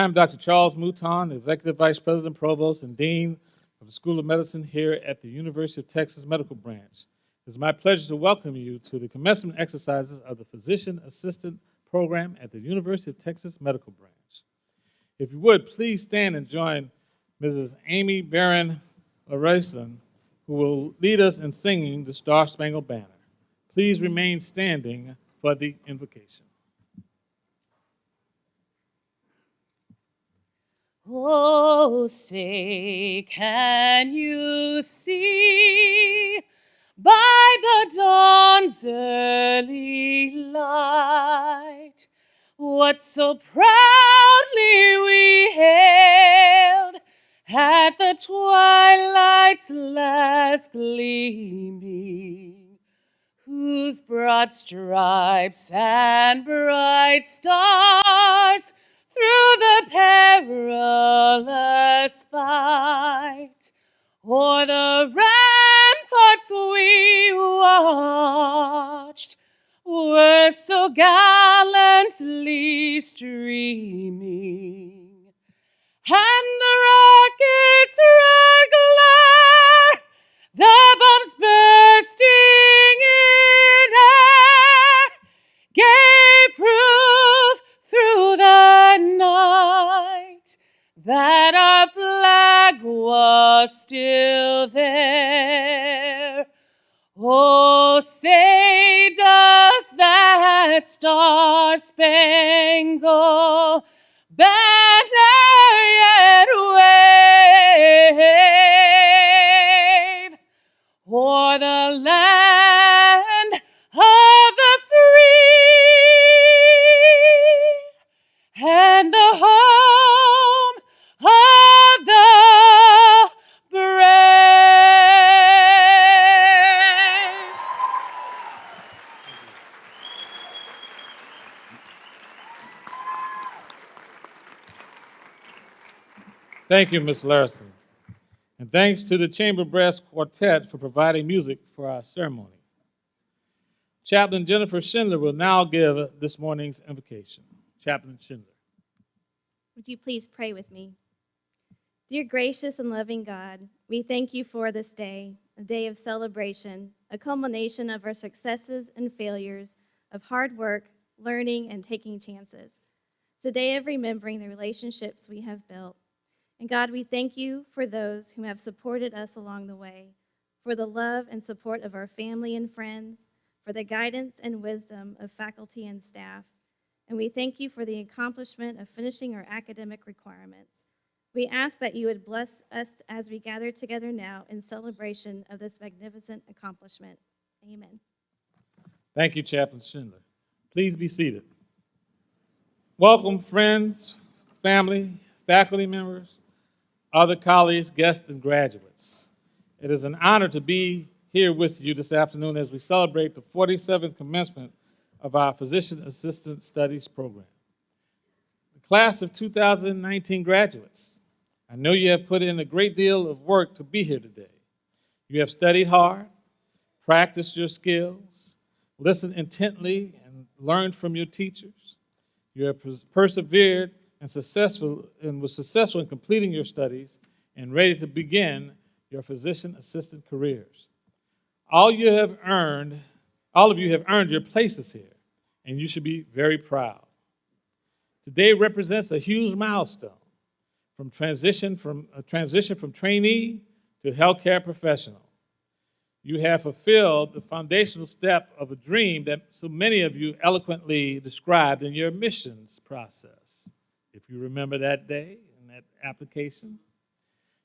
I'm Dr. Charles Mouton, Executive Vice President, Provost, and Dean of the School of Medicine here at the University of Texas Medical Branch. It's my pleasure to welcome you to the commencement exercises of the Physician Assistant Program at the University of Texas Medical Branch. If you would, please stand and join Mrs. Amy Barron Larison, who will lead us in singing the Star-Spangled Banner. Please remain standing for the invocation. Oh, say, can you see by the dawn's early light what so proudly we hailed at the twilight's last gleaming, whose broad stripes and bright stars through the perilous fight o'er the ramparts we watched were so gallantly streaming, and the rocket's red glare, the bombs bursting in air, gave proof through the night that our flag was still there. Oh, say, does that star-spangled banner yet wave o'er the land of the free and the home of the brave? Thank you, Ms. Larison. And thanks to the Chamber Brass Quartet for providing music for our ceremony. Chaplain Jennifer Schindler will now give this morning's invocation. Chaplain Schindler. Would you please pray with me? Dear gracious and loving God, we thank you for this day, a day of celebration, a culmination of our successes and failures, of hard work, learning, and taking chances. It's a day of remembering the relationships we have built. And God, we thank you for those who have supported us along the way, for the love and support of our family and friends, for the guidance and wisdom of faculty and staff. And we thank you for the accomplishment of finishing our academic requirements. We ask that you would bless us as we gather together now in celebration of this magnificent accomplishment. Amen. Thank you, Chaplain Schindler. Please be seated. Welcome, friends, family, faculty members, other colleagues, guests, and graduates. It is an honor to be here with you this afternoon as we celebrate the 47th commencement of our Physician Assistant Studies program. The class of 2019 graduates, I know you have put in a great deal of work to be here today. You have studied hard, practiced your skills, listened intently, and learned from your teachers. You have persevered and was successful in completing your studies and ready to begin your physician assistant careers. All of you have earned your places here, and you should be very proud. Today represents a huge milestone, from transition from trainee to healthcare professional. You have fulfilled the foundational step of a dream that so many of you eloquently described in your admissions process. If you remember that day and that application,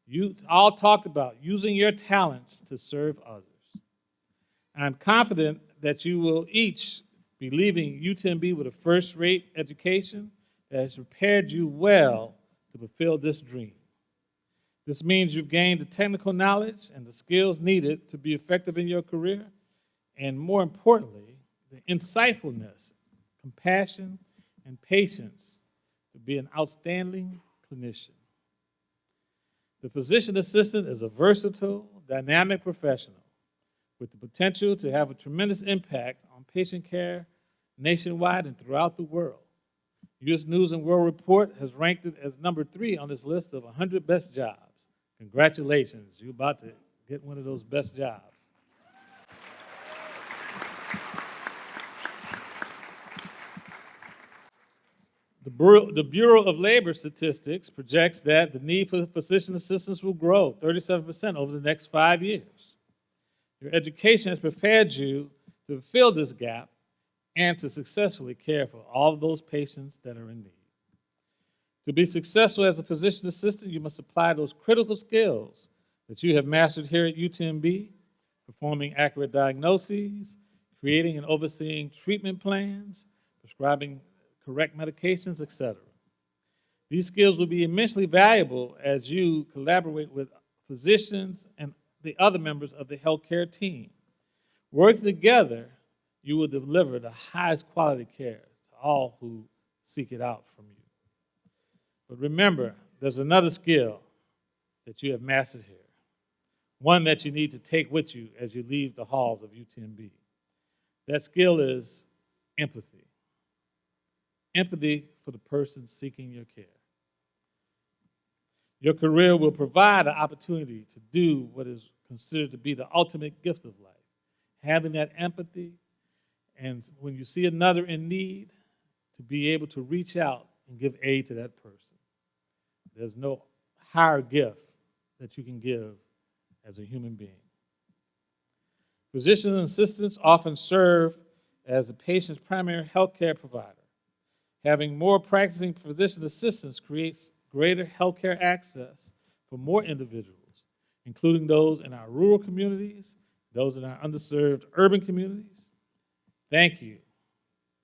you all talked about using your talents to serve others. I'm confident that you will each be leaving UTMB with a first-rate education that has prepared you well to fulfill this dream. This means you've gained the technical knowledge and the skills needed to be effective in your career, and more importantly, the insightfulness, compassion, and patience to be an outstanding clinician. The physician assistant is a versatile, dynamic professional with the potential to have a tremendous impact on patient care nationwide and throughout the world. U.S. News and World Report has ranked it as number 3 on this list of 100 best jobs. Congratulations, you're about to get one of those best jobs. The Bureau of Labor Statistics projects that the need for physician assistants will grow 37% over the next 5 years. Your education has prepared you to fill this gap and to successfully care for all of those patients that are in need. To be successful as a physician assistant, you must apply those critical skills that you have mastered here at UTMB, performing accurate diagnoses, creating and overseeing treatment plans, prescribing correct medications, etc. These skills will be immensely valuable as you collaborate with physicians and the other members of the healthcare team. Working together, you will deliver the highest quality care to all who seek it out from you. But remember, there's another skill that you have mastered here, one that you need to take with you as you leave the halls of UTMB. That skill is empathy. Empathy for the person seeking your care. Your career will provide an opportunity to do what is considered to be the ultimate gift of life, having that empathy, and when you see another in need, to be able to reach out and give aid to that person. There's no higher gift that you can give as a human being. Physician assistants often serve as the patient's primary health care provider. Having more practicing physician assistants creates greater healthcare access for more individuals, including those in our rural communities, those in our underserved urban communities. Thank you.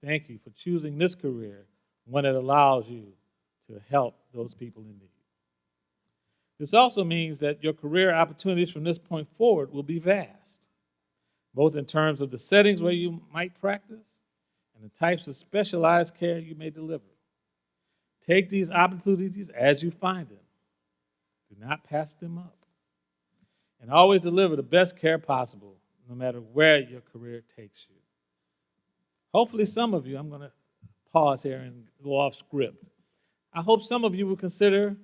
Thank you for choosing this career, one that allows you to help those people in need. This also means that your career opportunities from this point forward will be vast, both in terms of the settings where you might practice and the types of specialized care you may deliver. Take these opportunities as you find them. Do not pass them up. And always deliver the best care possible, no matter where your career takes you. Hopefully some of you, I'm going to pause here and go off script. I hope some of you will consider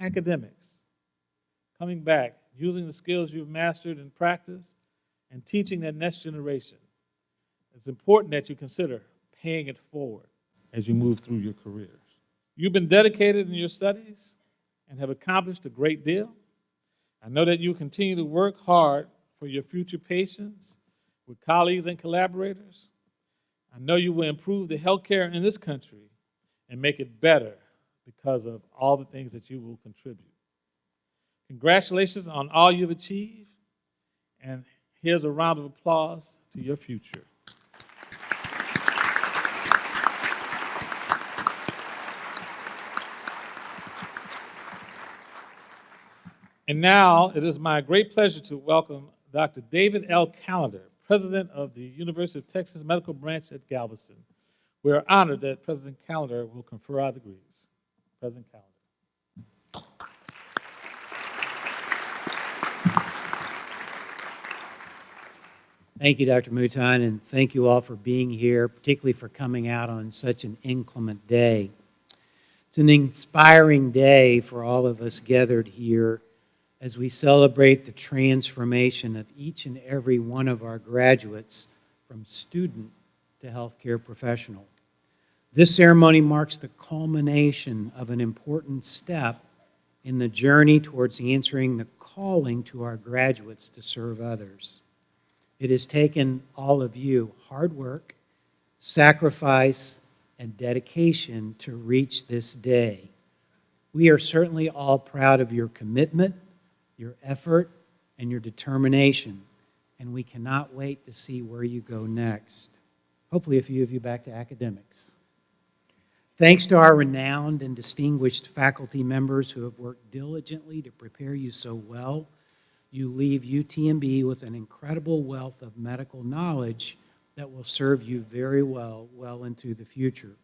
academics, coming back, using the skills you've mastered in practice, and teaching that next generation. It's important that you consider paying it forward as you move through your careers. You've been dedicated in your studies and have accomplished a great deal. I know that you continue to work hard for your future patients with colleagues and collaborators. I know you will improve the healthcare in this country and make it better because of all the things that you will contribute. Congratulations on all you've achieved, and here's a round of applause to your future. And now it is my great pleasure to welcome Dr. David L. Callender, President of the University of Texas Medical Branch at Galveston. We are honored that President Callender will confer our degrees. President Callender. Thank you, Dr. Mouton, and thank you all for being here, particularly for coming out on such an inclement day. It's an inspiring day for all of us gathered here as we celebrate the transformation of each and every one of our graduates from student to healthcare professional. This ceremony marks the culmination of an important step in the journey towards answering the calling to our graduates to serve others. It has taken all of you hard work, sacrifice, and dedication to reach this day. We are certainly all proud of your commitment, your effort, and your determination, and we cannot wait to see where you go next. Hopefully a few of you back to academics. Thanks to our renowned and distinguished faculty members who have worked diligently to prepare you so well, you leave UTMB with an incredible wealth of medical knowledge that will serve you very well into the future.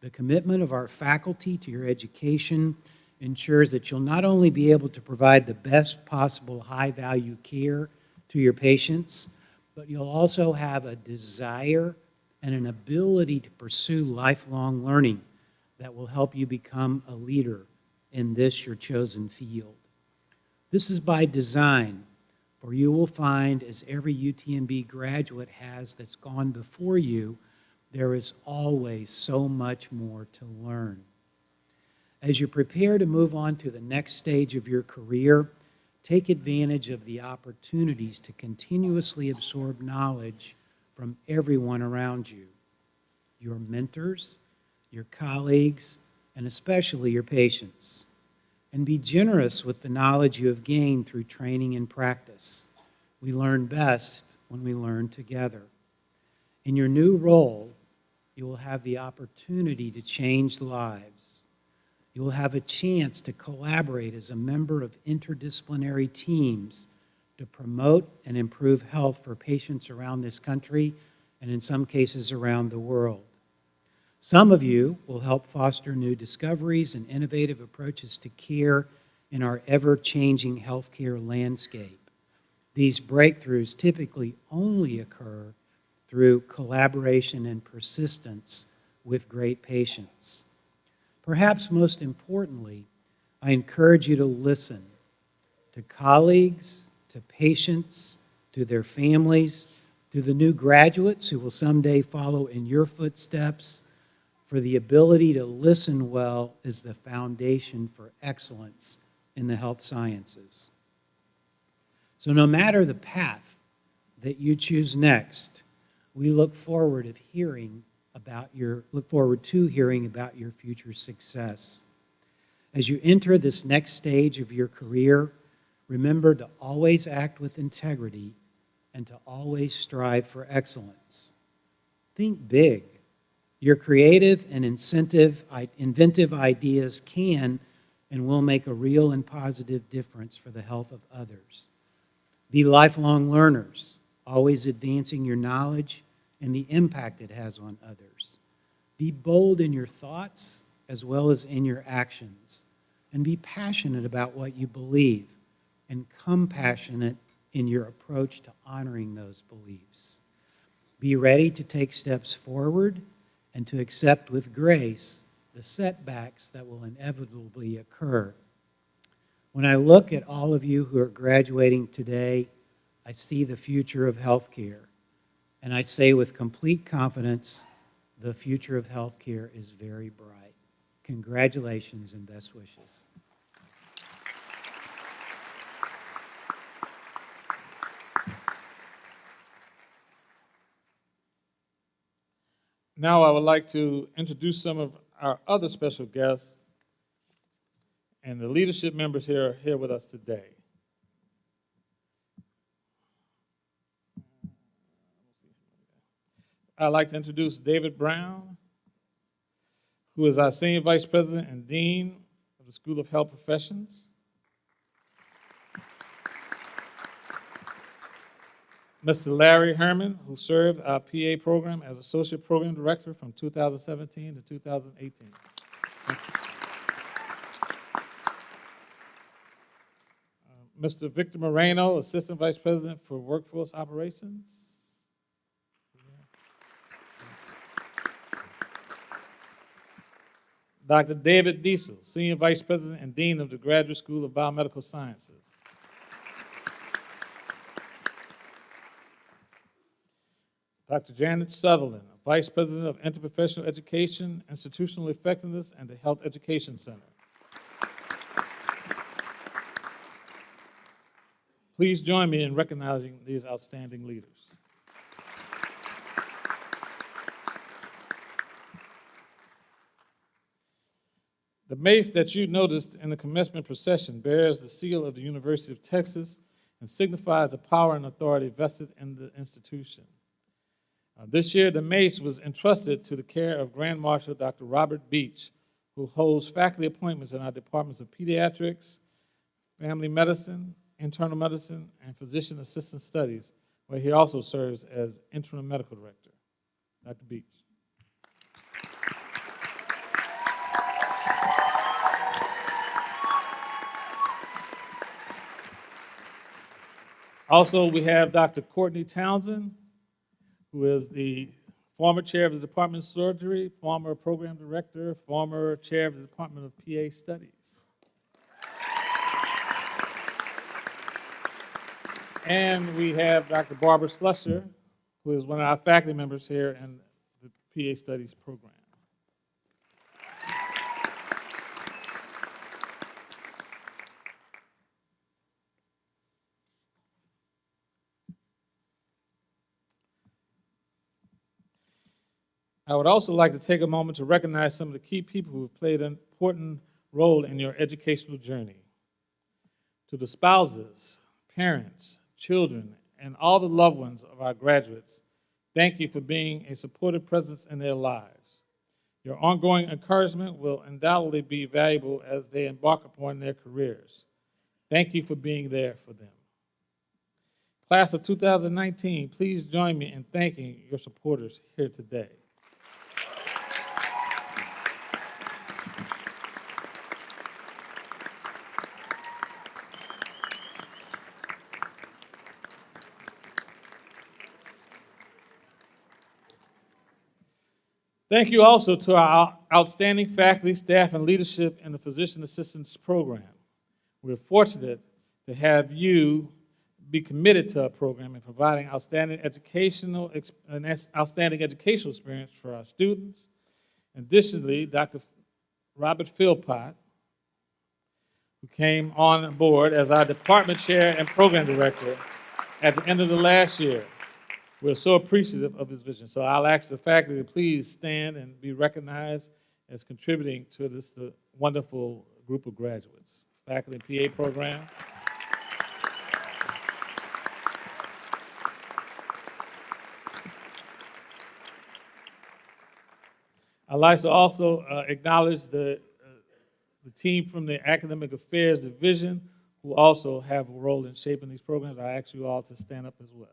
The commitment of our faculty to your education ensures that you'll not only be able to provide the best possible high-value care to your patients, but you'll also have a desire and an ability to pursue lifelong learning that will help you become a leader in this your chosen field. This is by design, for you will find, as every UTMB graduate has that's gone before you, there is always so much more to learn. As you prepare to move on to the next stage of your career, take advantage of the opportunities to continuously absorb knowledge from everyone around you, your mentors, your colleagues, and especially your patients. And be generous with the knowledge you have gained through training and practice. We learn best when we learn together. In your new role, you will have the opportunity to change lives. You will have a chance to collaborate as a member of interdisciplinary teams to promote and improve health for patients around this country and in some cases around the world. Some of you will help foster new discoveries and innovative approaches to care in our ever-changing healthcare landscape. These breakthroughs typically only occur through collaboration and persistence with great patients. Perhaps most importantly, I encourage you to listen to colleagues, to patients, to their families, to the new graduates who will someday follow in your footsteps, for the ability to listen well is the foundation for excellence in the health sciences. So no matter the path that you choose next, we look forward to hearing about your future success. As you enter this next stage of your career, remember to always act with integrity and to always strive for excellence. Think big. Your creative and inventive ideas can and will make a real and positive difference for the health of others. Be lifelong learners, always advancing your knowledge and the impact it has on others. Be bold in your thoughts as well as in your actions, and be passionate about what you believe and compassionate in your approach to honoring those beliefs. Be ready to take steps forward and to accept with grace the setbacks that will inevitably occur. When I look at all of you who are graduating today, I see the future of healthcare. And I say with complete confidence, the future of healthcare is very bright. Congratulations and best wishes. Now I would like to introduce some of our other special guests and the leadership members here with us today. I'd like to introduce David Brown, who is our Senior Vice President and Dean of the School of Health Professions. Mr. Larry Herman, who served our PA program as Associate Program Director from 2017 to 2018. Mr. Victor Moreno, Assistant Vice President for Workforce Operations. Dr. David Diesel, Senior Vice President and Dean of the Graduate School of Biomedical Sciences. Dr. Janet Sutherland, Vice President of Interprofessional Education, Institutional Effectiveness, and the Health Education Center. Please join me in recognizing these outstanding leaders. The mace that you noticed in the commencement procession bears the seal of the University of Texas and signifies the power and authority vested in the institution. This year, the mace was entrusted to the care of Grand Marshal Dr. Robert Beach, who holds faculty appointments in our departments of pediatrics, family medicine, internal medicine, and physician assistant studies, where he also serves as interim medical director. Dr. Beach. Also, we have Dr. Courtney Townsend, who is the former chair of the Department of Surgery, former program director, former chair of the Department of PA Studies. And we have Dr. Barbara Slusher, who is one of our faculty members here in the PA Studies program. I would also like to take a moment to recognize some of the key people who have played an important role in your educational journey. To the spouses, parents, children, and all the loved ones of our graduates, thank you for being a supportive presence in their lives. Your ongoing encouragement will undoubtedly be valuable as they embark upon their careers. Thank you for being there for them. Class of 2019, please join me in thanking your supporters here today. Thank you also to our outstanding faculty, staff, and leadership in the Physician Assistance Program. We're fortunate to have you be committed to our program and providing outstanding educational experience for our students. Additionally, Dr. Robert Philpott, who came on board as our department chair and program director at the end of the last year. We're so appreciative of his vision. So I'll ask the faculty to please stand and be recognized as contributing to this wonderful group of graduates. Faculty PA program. I'd like to also acknowledge the team from the Academic Affairs Division who also have a role in shaping these programs. I ask you all to stand up as well.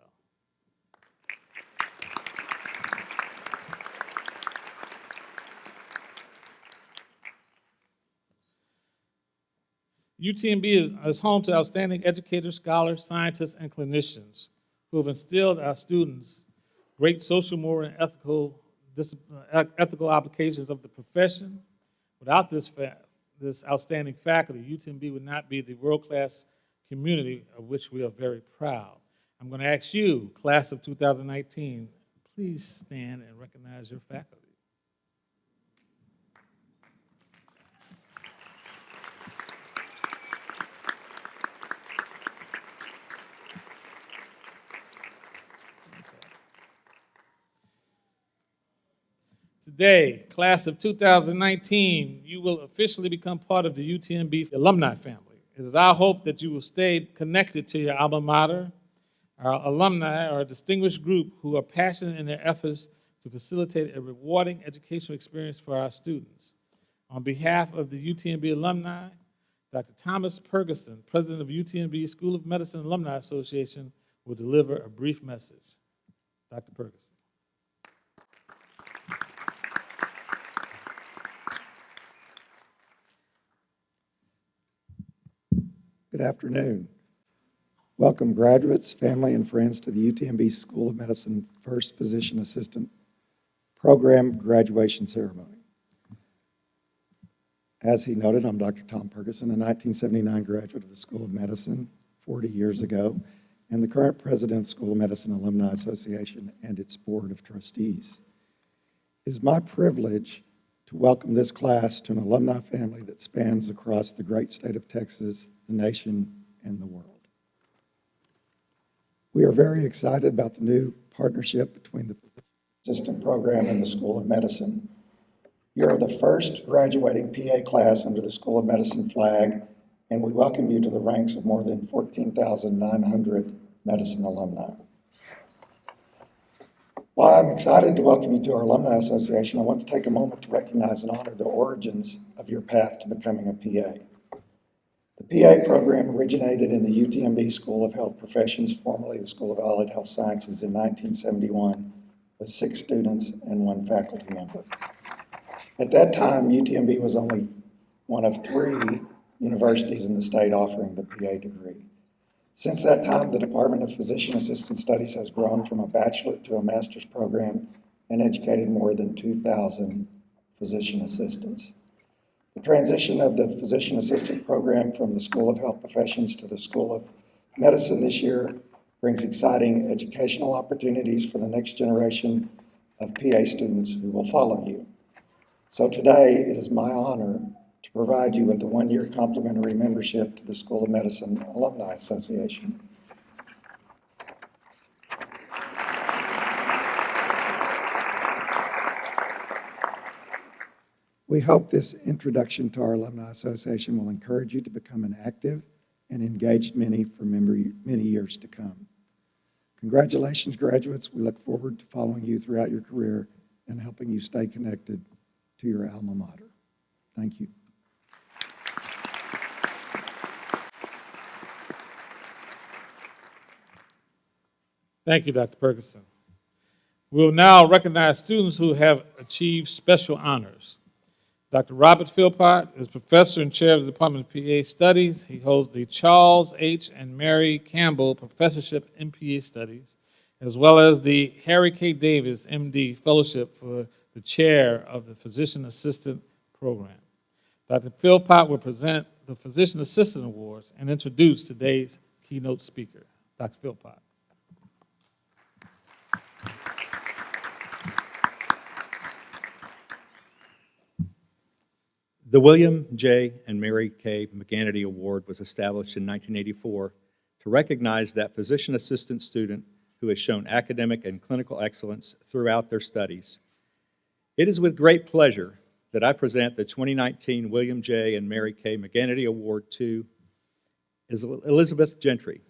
UTMB is home to outstanding educators, scholars, scientists, and clinicians who have instilled our students great social, moral, and ethical applications of the profession. Without this outstanding faculty, UTMB would not be the world-class community of which we are very proud. I'm going to ask you, class of 2019, please stand and recognize your faculty. Today, class of 2019, you will officially become part of the UTMB alumni family. It is our hope that you will stay connected to your alma mater. Our alumni are a distinguished group who are passionate in their efforts to facilitate a rewarding educational experience for our students. On behalf of the UTMB alumni, Dr. Thomas Ferguson, president of UTMB School of Medicine Alumni Association, will deliver a brief message. Dr. Ferguson. Good afternoon. Welcome graduates, family, and friends to the UTMB School of Medicine First Physician Assistant Program graduation ceremony. As he noted, I'm Dr. Tom Ferguson, a 1979 graduate of the School of Medicine 40 years ago, and the current president of the School of Medicine Alumni Association and its board of trustees. It is my privilege to welcome this class to an alumni family that spans across the great state of Texas, the nation, and the world. We are very excited about the new partnership between the Assistant Program and the School of Medicine. You are the first graduating PA class under the School of Medicine flag, and we welcome you to the ranks of more than 14,900 medicine alumni. While I'm excited to welcome you to our Alumni Association, I want to take a moment to recognize and honor the origins of your path to becoming a PA. The PA program originated in the UTMB School of Health Professions, formerly the School of Allied Health Sciences, in 1971, with 6 students and 1 faculty member. At that time, UTMB was only one of 3 universities in the state offering the PA degree. Since that time, the Department of Physician Assistant Studies has grown from a bachelor to a master's program and educated more than 2,000 physician assistants. The transition of the physician assistant program from the School of Health Professions to the School of Medicine this year brings exciting educational opportunities for the next generation of PA students who will follow you. So today, it is my honor to provide you with a one-year complimentary membership to the School of Medicine Alumni Association. We hope this introduction to our Alumni Association will encourage you to become an active and engaged many for many years to come. Congratulations, graduates. We look forward to following you throughout your career and helping you stay connected to your alma mater. Thank you. Thank you, Dr. Ferguson. We'll now recognize students who have achieved special honors. Dr. Robert Philpott is professor and chair of the Department of PA Studies. He holds the Charles H. and Mary Campbell Professorship in PA Studies, as well as the Harry K. Davis, MD, Fellowship for the chair of the Physician Assistant Program. Dr. Philpott will present the Physician Assistant Awards and introduce today's keynote speaker. Dr. Philpott. The William J. and Mary K. McAnity Award was established in 1984 to recognize that physician assistant student who has shown academic and clinical excellence throughout their studies. It is with great pleasure that I present the 2019 William J. and Mary K. McAnity Award to Elizabeth Gentry.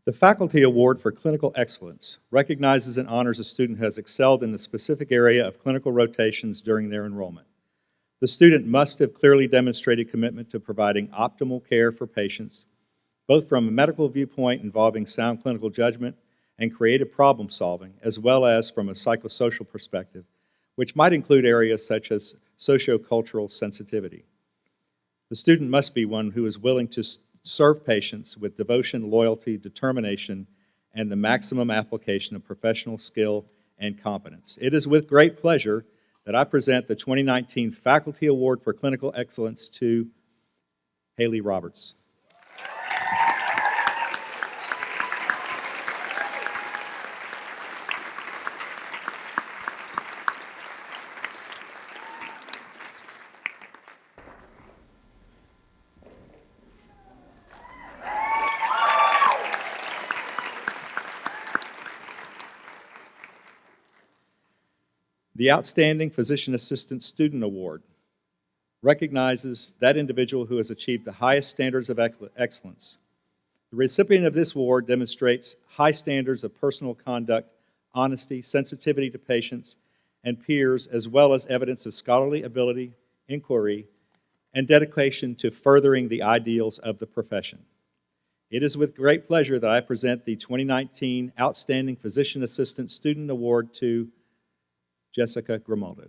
The Faculty Award for Clinical Excellence recognizes and honors a student who has excelled in the specific area of clinical rotations during their enrollment. The student must have clearly demonstrated commitment to providing optimal care for patients, both from a medical viewpoint involving sound clinical judgment and creative problem solving, as well as from a psychosocial perspective, which might include areas such as sociocultural sensitivity. The student must be one who is willing to serve patients with devotion, loyalty, determination, and the maximum application of professional skill and competence. It is with great pleasure that I present the 2019 Faculty Award for Clinical Excellence to Haley Roberts. The Outstanding Physician Assistant Student Award recognizes that individual who has achieved the highest standards of excellence. The recipient of this award demonstrates high standards of personal conduct, honesty, sensitivity to patients and peers, as well as evidence of scholarly ability, inquiry, and dedication to furthering the ideals of the profession. It is with great pleasure that I present the 2019 Outstanding Physician Assistant Student Award to Jessica Grimaldo.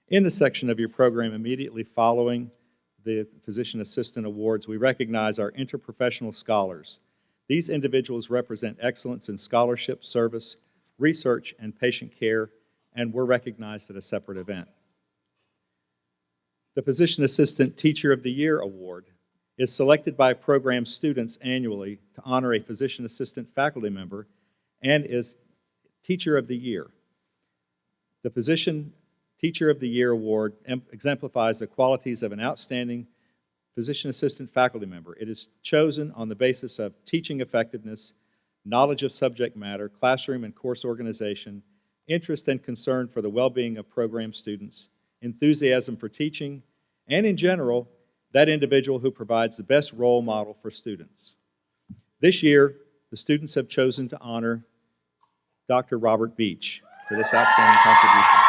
In the section of your program immediately following the Physician Assistant Awards, we recognize our interprofessional scholars. These individuals represent excellence in scholarship, service, research, and patient care, and were recognized at a separate event. The Physician Assistant Teacher of the Year Award is selected by program students annually to honor a physician assistant faculty member and is Teacher of the Year. The Physician Teacher of the Year Award exemplifies the qualities of an outstanding physician assistant faculty member. It is chosen on the basis of teaching effectiveness, knowledge of subject matter, classroom and course organization, interest and concern for the well-being of program students, enthusiasm for teaching, and in general, that individual who provides the best role model for students. This year, the students have chosen to honor Dr. Robert Beach for this outstanding contribution.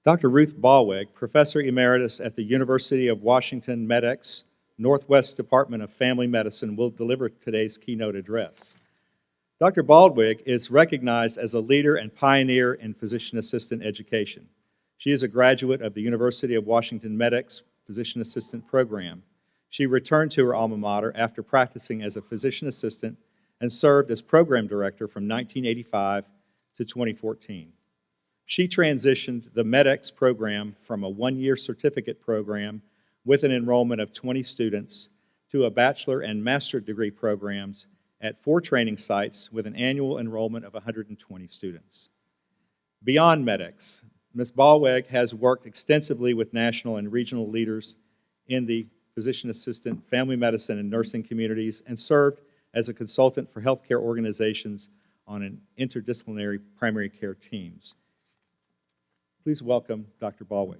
Dr. Ruth Ballweg, Professor Emeritus at the University of Washington MEDEX, Northwest Department of Family Medicine, will deliver today's keynote address. Dr. Baldwin is recognized as a leader and pioneer in physician assistant education. She is a graduate of the University of Washington MEDEX Physician Assistant Program. She returned to her alma mater after practicing as a physician assistant and served as program director from 1985 to 2014. She transitioned the MEDEX program from a one-year certificate program with an enrollment of 20 students to a bachelor and master degree programs at 4 training sites with an annual enrollment of 120 students. Beyond MEDEX, Ms. Ballweg has worked extensively with national and regional leaders in the physician assistant, family medicine, and nursing communities, and served as a consultant for healthcare organizations on an interdisciplinary primary care teams. Please welcome Dr. Ballweg.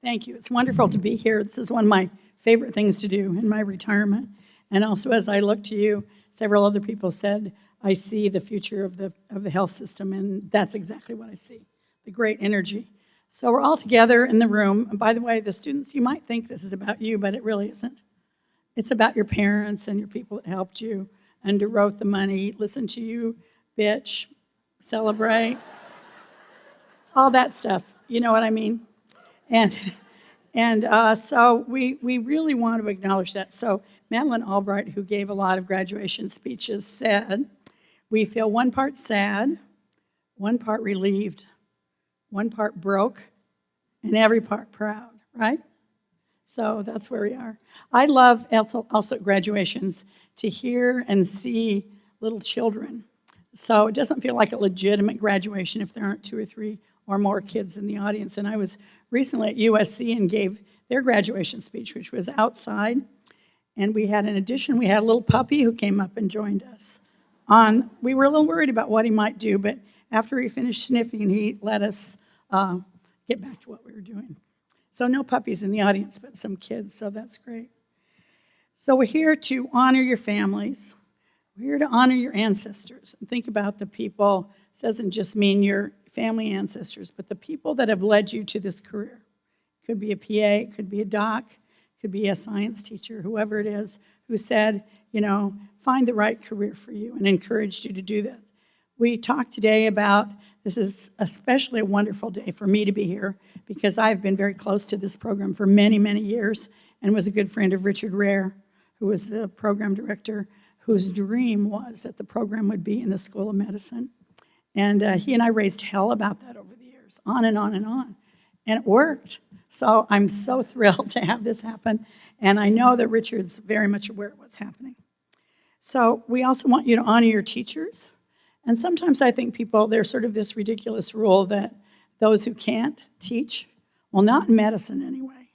Thank you. It's wonderful to be here. This is one of my favorite things to do in my retirement. And also, as I look to you, several other people said, I see the future of the health system, and that's exactly what I see, the great energy. So we're all together in the room. And by the way, the students, you might think this is about you, but it really isn't. It's about your parents and your people that helped you, underwrote the money, listened to you, bitch, celebrate, all that stuff. You know what I mean? And so we really want to acknowledge that. So Madeline Albright, who gave a lot of graduation speeches, said, we feel one part sad, one part relieved, one part broke, and every part proud, right? So that's where we are. I love also at graduations to hear and see little children. So it doesn't feel like a legitimate graduation if there aren't 2 or 3 or more kids in the audience. And I was recently at USC and gave their graduation speech, which was outside. And we had, in addition, we had a little puppy who came up and joined us. We were a little worried about what he might do, but after he finished sniffing, he let us get back to what we were doing. So no puppies in the audience, but some kids, so that's great. So we're here to honor your families. We're here to honor your ancestors. And think about the people. This doesn't just mean your family ancestors, but the people that have led you to this career. It could be a PA, it could be a doc, it could be a science teacher, whoever it is, who said, find the right career for you and encouraged you to do that. We talked today about, this is especially a wonderful day for me to be here because I've been very close to this program for many, many years and was a good friend of Richard Rare, who was the program director, whose dream was that the program would be in the School of Medicine. And he and I raised hell about that over the years, on and on and on. And it worked. So I'm so thrilled to have this happen. And I know that Richard's very much aware of what's happening. So we also want you to honor your teachers. And sometimes I think there's sort of this ridiculous rule that those who can't teach, well, not in medicine anyway.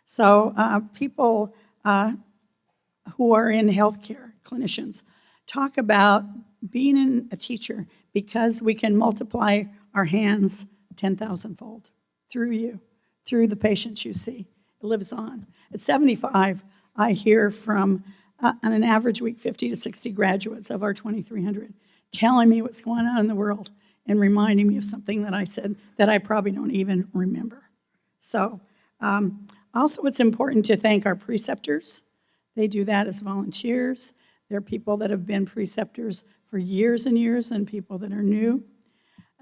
So people who are in healthcare, clinicians, talk about being a teacher because we can multiply our hands 10,000-fold through you, through the patients you see. It lives on. At 75, I hear from, on an average week, 50 to 60 graduates of our 2,300 telling me what's going on in the world and reminding me of something that I said that I probably don't even remember. So also it's important to thank our preceptors. They do that as volunteers. There are people that have been preceptors for years and years and people that are new.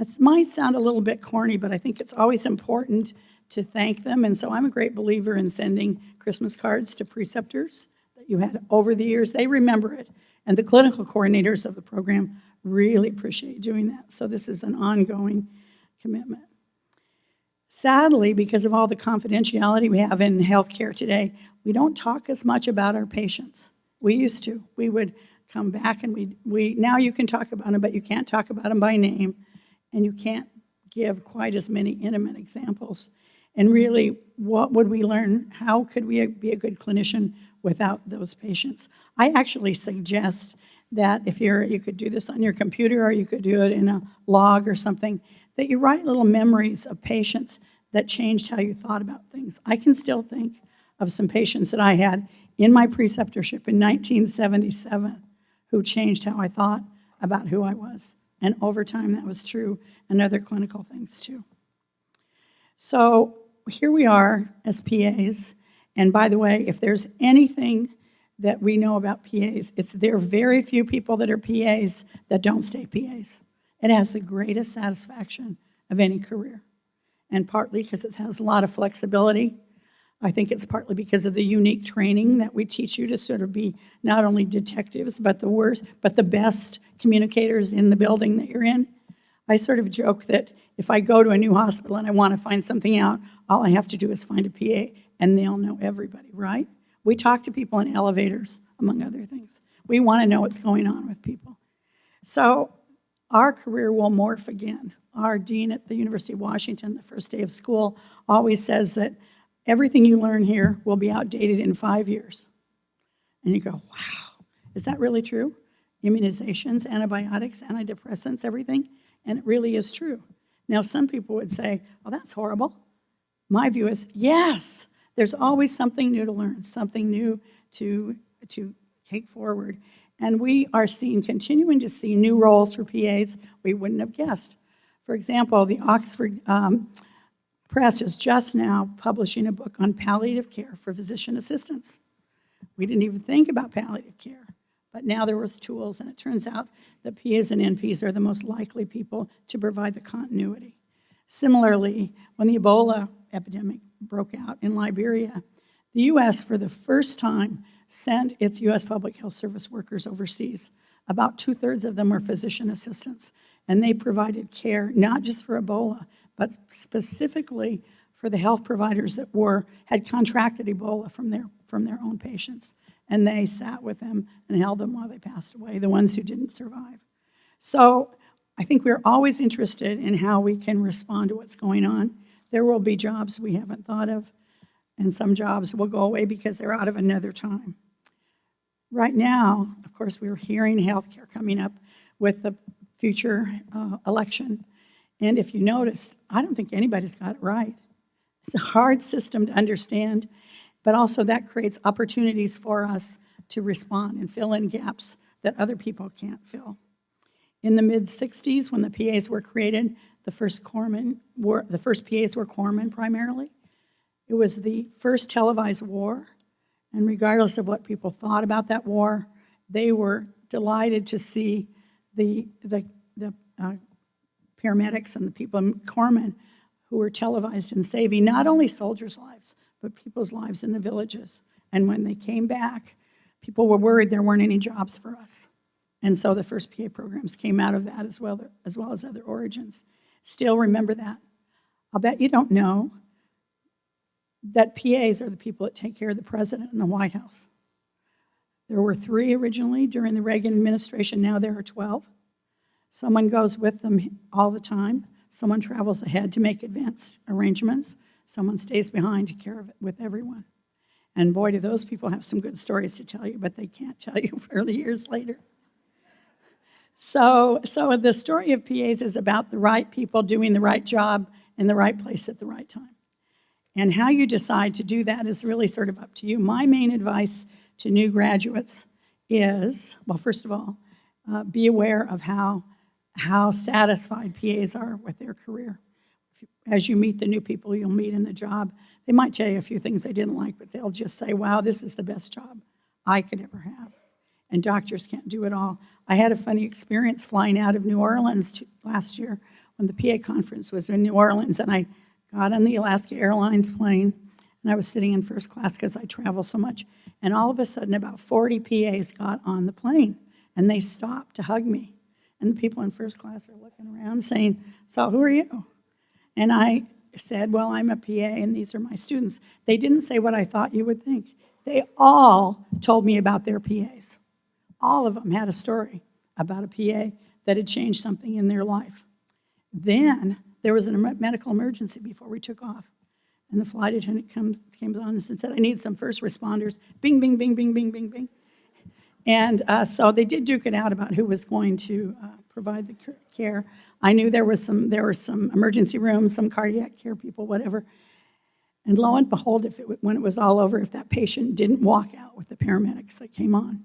It might sound a little bit corny, but I think it's always important to thank them. And so I'm a great believer in sending Christmas cards to preceptors that you had over the years. They remember it. And the clinical coordinators of the program really appreciate doing that. So this is an ongoing commitment. Sadly, because of all the confidentiality we have in healthcare today, we don't talk as much about our patients. We used to. We would come back and we now you can talk about them, but you can't talk about them by name, and you can't give quite as many intimate examples. And really, what would we learn? How could we be a good clinician without those patients? I actually suggest that if you could do this on your computer or you could do it in a log or something, that you write little memories of patients that changed how you thought about things. I can still think of some patients that I had in my preceptorship in 1977 who changed how I thought about who I was. And over time, that was true, and other clinical things too. So here we are as PAs. And by the way, if there's anything that we know about PAs, it's there are very few people that are PAs that don't stay PAs. It has the greatest satisfaction of any career. And partly because it has a lot of flexibility. I think it's partly because of the unique training that we teach you to sort of be not only detectives, but the best communicators in the building that you're in. I sort of joke that if I go to a new hospital and I want to find something out, all I have to do is find a PA, and they'll know everybody, right? We talk to people in elevators, among other things. We want to know what's going on with people. So our career will morph again. Our dean at the University of Washington, the first day of school, always says that everything you learn here will be outdated in 5 years. And you go, wow, is that really true? Immunizations, antibiotics, antidepressants, everything? And it really is true. Now, some people would say, oh, that's horrible. My view is, yes, there's always something new to learn, something new to take forward. And we are continuing to see new roles for PAs we wouldn't have guessed. For example, the Oxford Press is just now publishing a book on palliative care for physician assistants. We didn't even think about palliative care, but now there were tools, and it turns out that PAs and NPs are the most likely people to provide the continuity. Similarly, when the Ebola epidemic broke out in Liberia, the U.S. for the first time sent its U.S. Public Health Service workers overseas. About 2/3 of them were physician assistants, and they provided care not just for Ebola, but specifically for the health providers that had contracted Ebola from their own patients. And they sat with them and held them while they passed away, the ones who didn't survive. So I think we're always interested in how we can respond to what's going on. There will be jobs we haven't thought of, and some jobs will go away because they're out of another time. Right now, of course, we're hearing healthcare coming up with the future election. And if you notice, I don't think anybody's got it right. It's a hard system to understand, but also that creates opportunities for us to respond and fill in gaps that other people can't fill. In the mid-'60s, when the PAs were created, the first PAs were corpsmen primarily. It was the first televised war, and regardless of what people thought about that war, they were delighted to see the paramedics and the people, corpsmen, who were televised and saving not only soldiers' lives, but people's lives in the villages. And when they came back, people were worried there weren't any jobs for us. And so the first PA programs came out of that as well as other origins. Still remember that. I'll bet you don't know that PAs are the people that take care of the president in the White House. There were 3 originally during the Reagan administration. Now there are 12. Someone goes with them all the time. Someone travels ahead to make advance arrangements. Someone stays behind to care of it with everyone. And boy, do those people have some good stories to tell you, but they can't tell you for years later. So the story of PAs is about the right people doing the right job in the right place at the right time. And how you decide to do that is really sort of up to you. My main advice to new graduates is, well, first of all, be aware of how satisfied PAs are with their career. As you meet the new people you'll meet in the job, they might tell you a few things they didn't like, but they'll just say, wow, this is the best job I could ever have. And doctors can't do it all. I had a funny experience flying out of New Orleans last year when the PA conference was in New Orleans, and I got on the Alaska Airlines plane, and I was sitting in first class because I travel so much. And all of a sudden, about 40 PAs got on the plane, and they stopped to hug me. And the people in first class are looking around saying, "So who are you?" And I said, "Well, I'm a PA, and these are my students." They didn't say what I thought you would think. They all told me about their PAs. All of them had a story about a PA that had changed something in their life. Then there was a medical emergency before we took off. And the flight attendant came on and said, "I need some first responders." Bing, bing, bing, bing, bing, bing, bing. And so they did duke it out about who was going to provide the care. I knew there were some emergency rooms, some cardiac care people, whatever. And lo and behold, when it was all over, if that patient didn't walk out with the paramedics that came on,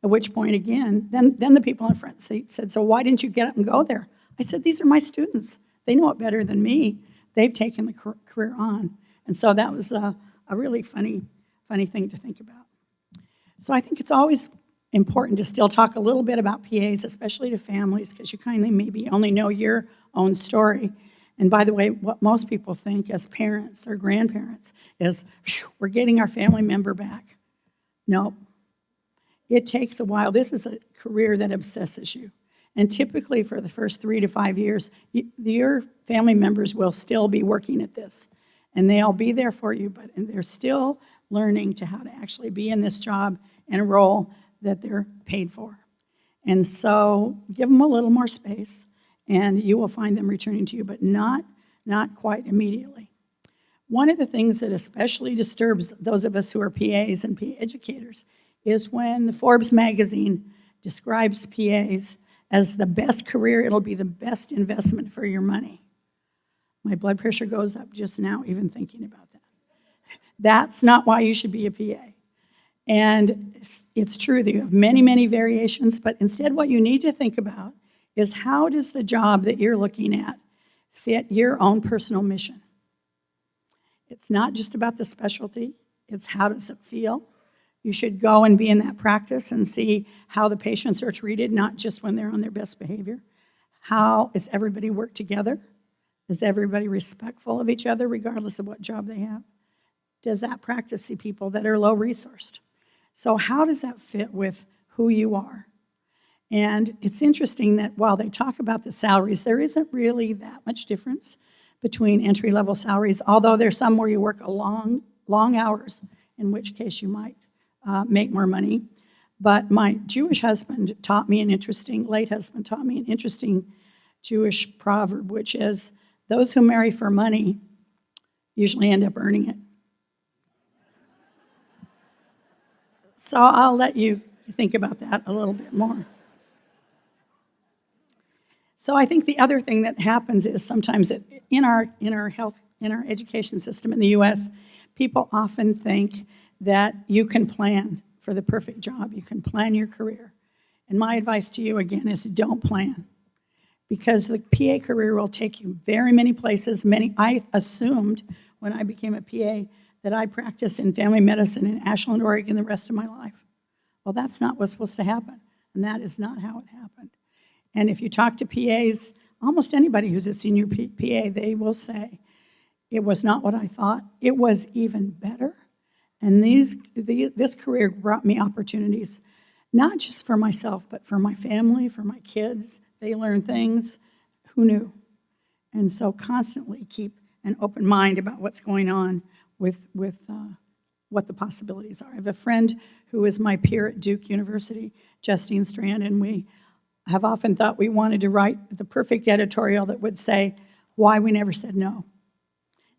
at which point again, then the people in the front seat said, "So why didn't you get up and go there?" I said, "These are my students. They know it better than me. They've taken the career on." And so that was a really funny thing to think about. So I think it's always important to still talk a little bit about PAs, especially to families, because you kind of maybe only know your own story. And by the way, what most people think as parents or grandparents is, we're getting our family member back. No, it takes a while. This is a career that obsesses you. And typically for the first 3 to 5 years, your family members will still be working at this. And they'll be there for you, but they're still learning how to actually be in this job and a role that they're paid for. And so give them a little more space, and you will find them returning to you, but not quite immediately. One of the things that especially disturbs those of us who are PAs and PA educators is when the Forbes magazine describes PAs as the best career. It'll be the best investment for your money. My blood pressure goes up just now, even thinking about that. That's not why you should be a PA. And it's true that you have many, many variations, but instead what you need to think about is, how does the job that you're looking at fit your own personal mission? It's not just about the specialty, it's how does it feel? You should go and be in that practice and see how the patients are treated, not just when they're on their best behavior. How does everybody work together? Is everybody respectful of each other regardless of what job they have? Does that practice see people that are low-resourced? So how does that fit with who you are? And it's interesting that while they talk about the salaries, there isn't really that much difference between entry-level salaries, although there's some where you work a long hours, in which case you might make more money. But my Jewish husband taught me late husband taught me an interesting Jewish proverb, which is, those who marry for money usually end up earning it. So I'll let you think about that a little bit more. So I think the other thing that happens is sometimes in our education system in the U.S., people often think that you can plan for the perfect job. You can plan your career. And my advice to you, again, is don't plan. Because the PA career will take you very many places. I assumed when I became a PA that I practiced in family medicine in Ashland, Oregon the rest of my life. Well, that's not what's supposed to happen. And that is not how it happened. And if you talk to PAs, almost anybody who's a senior PA, they will say, it was not what I thought. It was even better. And this career brought me opportunities, not just for myself, but for my family, for my kids. They learn things. Who knew? And so constantly keep an open mind about what's going on with what the possibilities are. I have a friend who is my peer at Duke University, Justine Strand, and we have often thought we wanted to write the perfect editorial that would say why we never said no.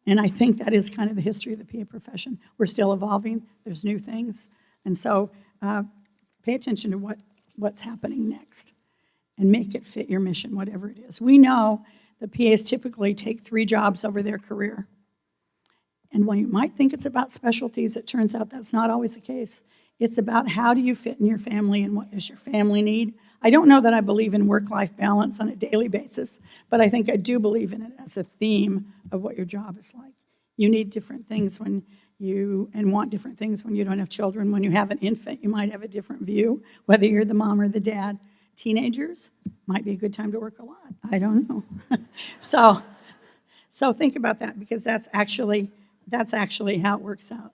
And I think that is kind of the history of the PA profession. We're still evolving. There's new things. And so pay attention to what's happening next and make it fit your mission, whatever it is. We know that PAs typically take 3 jobs over their career. And while you might think it's about specialties, it turns out that's not always the case. It's about how do you fit in your family and what does your family need. I don't know that I believe in work-life balance on a daily basis, but I think I do believe in it as a theme of what your job is like. You need different things and want different things when you don't have children. When you have an infant, you might have a different view, whether you're the mom or the dad. Teenagers, might be a good time to work a lot. I don't know. So So think about that, because that's actually how it works out.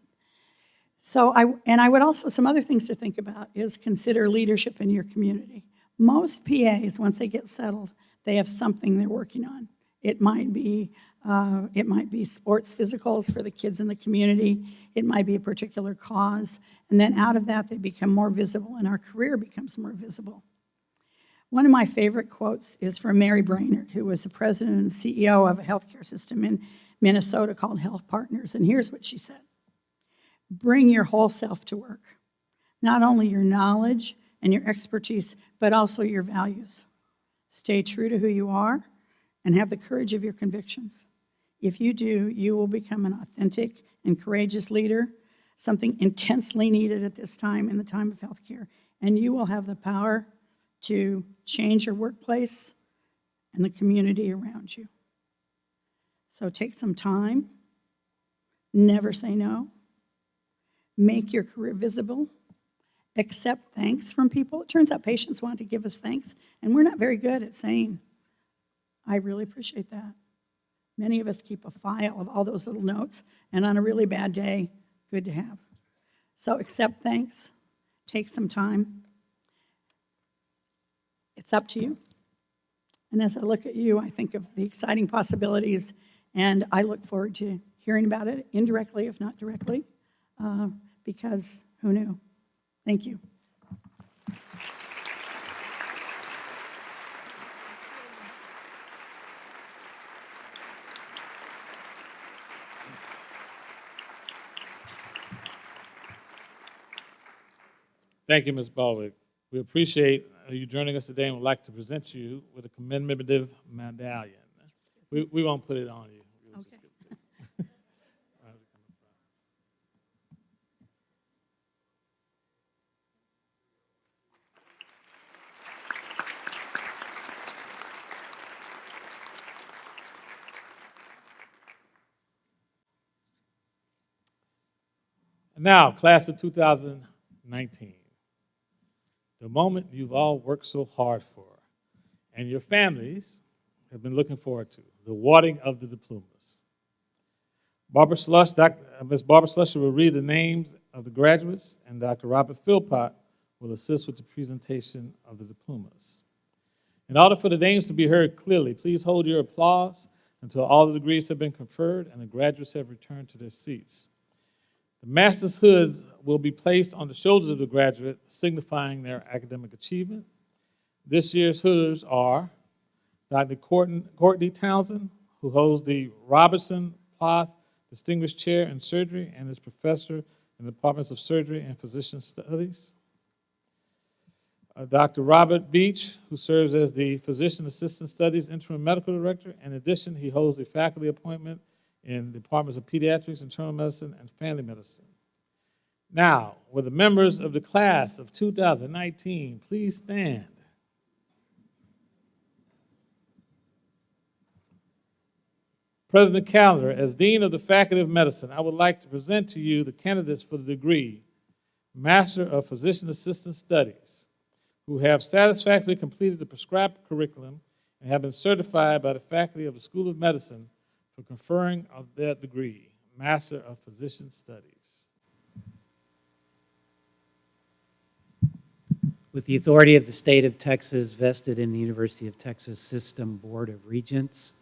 So I would also, some other things to think about is consider leadership in your community. Most PAs, once they get settled, they have something they're working on. It might be sports physicals for the kids in the community. It might be a particular cause. And then out of that, they become more visible, and our career becomes more visible. One of my favorite quotes is from Mary Brainerd, who was the president and CEO of a healthcare system in Minnesota called Health Partners. And here's what she said: bring your whole self to work, not only your knowledge and your expertise, but also your values. Stay true to who you are and have the courage of your convictions. If you do, you will become an authentic and courageous leader, something intensely needed at this time in the time of healthcare. And you will have the power to change your workplace and the community around you. So take some time. Never say no. Make your career visible. Accept thanks from people. It turns out patients want to give us thanks, and we're not very good at saying, I really appreciate that. Many of us keep a file of all those little notes, and on a really bad day, good to have. So accept thanks. Take some time. It's up to you. And as I look at you, I think of the exciting possibilities, and I look forward to hearing about it indirectly, if not directly, because who knew? Thank you. Thank you, Ms. Baldwin. We appreciate you joining us today and would like to present you with a commemorative medallion. We won't put it on you. We'll Okay. And now, class of 2019, the moment you've all worked so hard for and your families have been looking forward to, the awarding of the diplomas. Ms. Barbara Slusher will read the names of the graduates, and Dr. Robert Philpott will assist with the presentation of the diplomas. In order for the names to be heard clearly, please hold your applause until all the degrees have been conferred and the graduates have returned to their seats. The master's hood will be placed on the shoulders of the graduate, signifying their academic achievement. This year's hooders are Dr. Courtney Townsend, who holds the Robertson Ploth Distinguished Chair in Surgery and is professor in the Departments of Surgery and Physician Studies. Dr. Robert Beach, who serves as the Physician Assistant Studies Interim Medical Director. In addition, he holds a faculty appointment in the Departments of Pediatrics, Internal Medicine, and Family Medicine. Now, will the members of the class of 2019 please stand? President Callender, as Dean of the Faculty of Medicine, I would like to present to you the candidates for the degree Master of Physician Assistant Studies, who have satisfactorily completed the prescribed curriculum and have been certified by the faculty of the School of Medicine for conferring of their degree, Master of Physician Studies. With the authority of the state of Texas vested in the University of Texas System Board of Regents,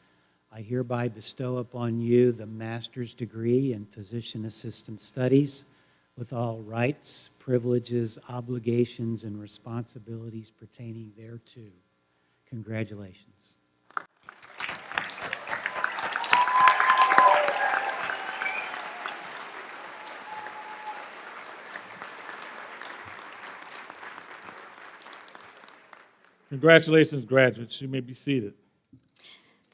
I hereby bestow upon you the master's degree in Physician Assistant Studies with all rights, privileges, obligations, and responsibilities pertaining thereto. Congratulations. Congratulations, graduates. You may be seated.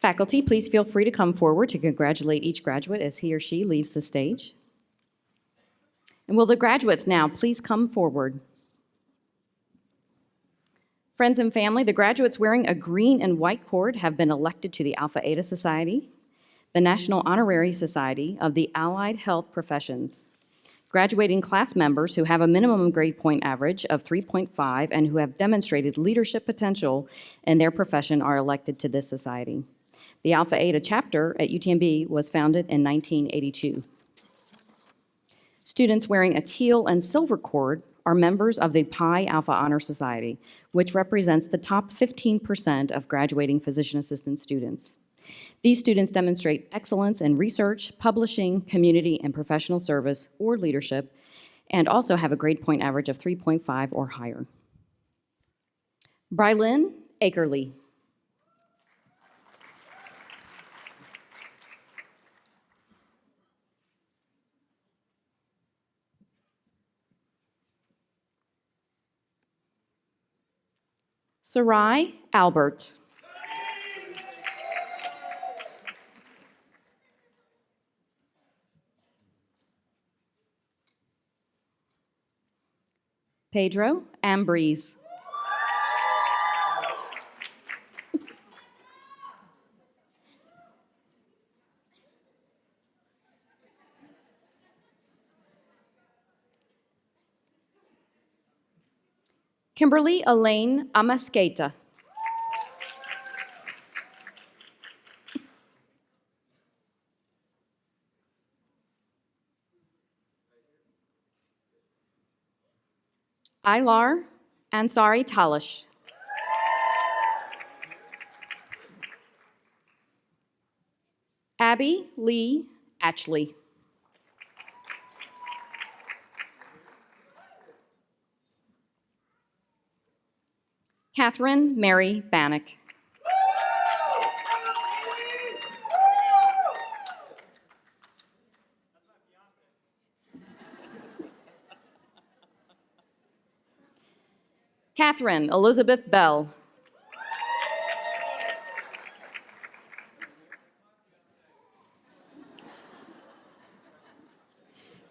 Faculty, please feel free to come forward to congratulate each graduate as he or she leaves the stage. And will the graduates now please come forward? Friends and family, the graduates wearing a green and white cord have been elected to the Alpha Eta Society, the National Honorary Society of the Allied Health Professions. Graduating class members who have a minimum grade point average of 3.5 and who have demonstrated leadership potential in their profession are elected to this society. The Alpha Eta chapter at UTMB was founded in 1982. Students wearing a teal and silver cord are members of the Pi Alpha Honor Society, which represents the top 15% of graduating physician assistant students. These students demonstrate excellence in research, publishing, community and professional service or leadership, and also have a grade point average of 3.5 or higher. Brylin Akerley. Sarai Albert. Pedro Ambrose. Kimberly Elaine Amasqueta. Ilar Ansari Talish. Abby Lee Atchley. Catherine Mary Bannock. Catherine Elizabeth Bell.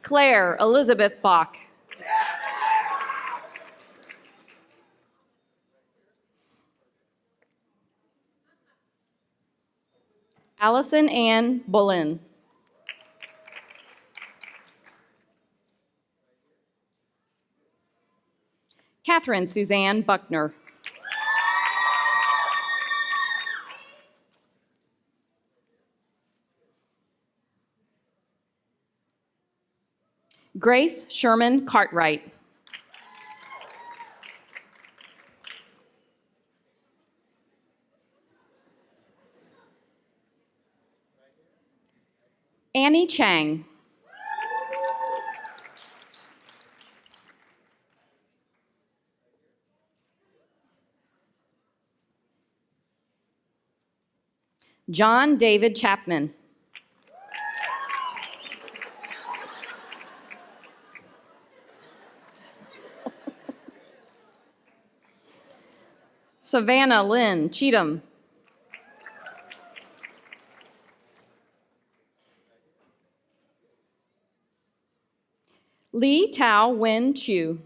Claire Elizabeth Bach. Allison Ann Bullen. Catherine Suzanne Buckner. Grace Sherman Cartwright. Annie Chang. John David Chapman. Savannah Lynn Cheatham. Lee Tao Wen Chu.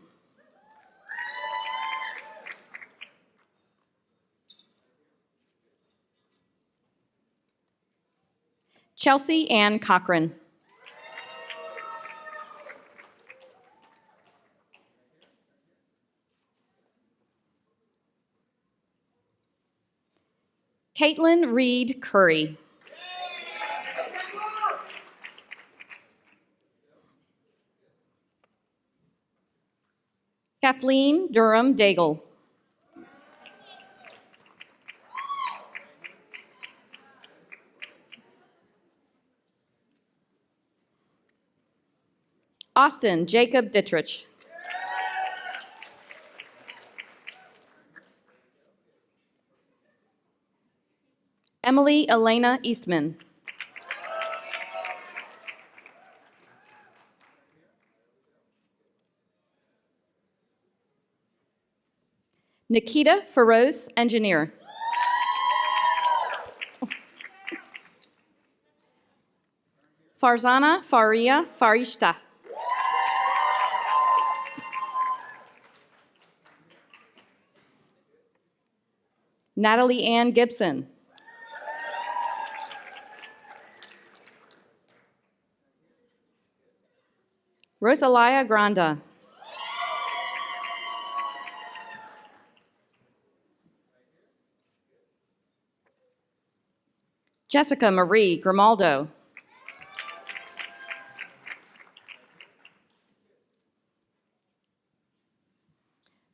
Chelsea Ann Cochran. Caitlin Reed Curry. Kathleen Durham Daigle. Austin Jacob Dittrich. Emily Elena Eastman. Nikita Feroz Engineer. Farzana Faria Farishta. Natalie Ann Gibson. Rosalia Granda. Jessica Marie Grimaldo.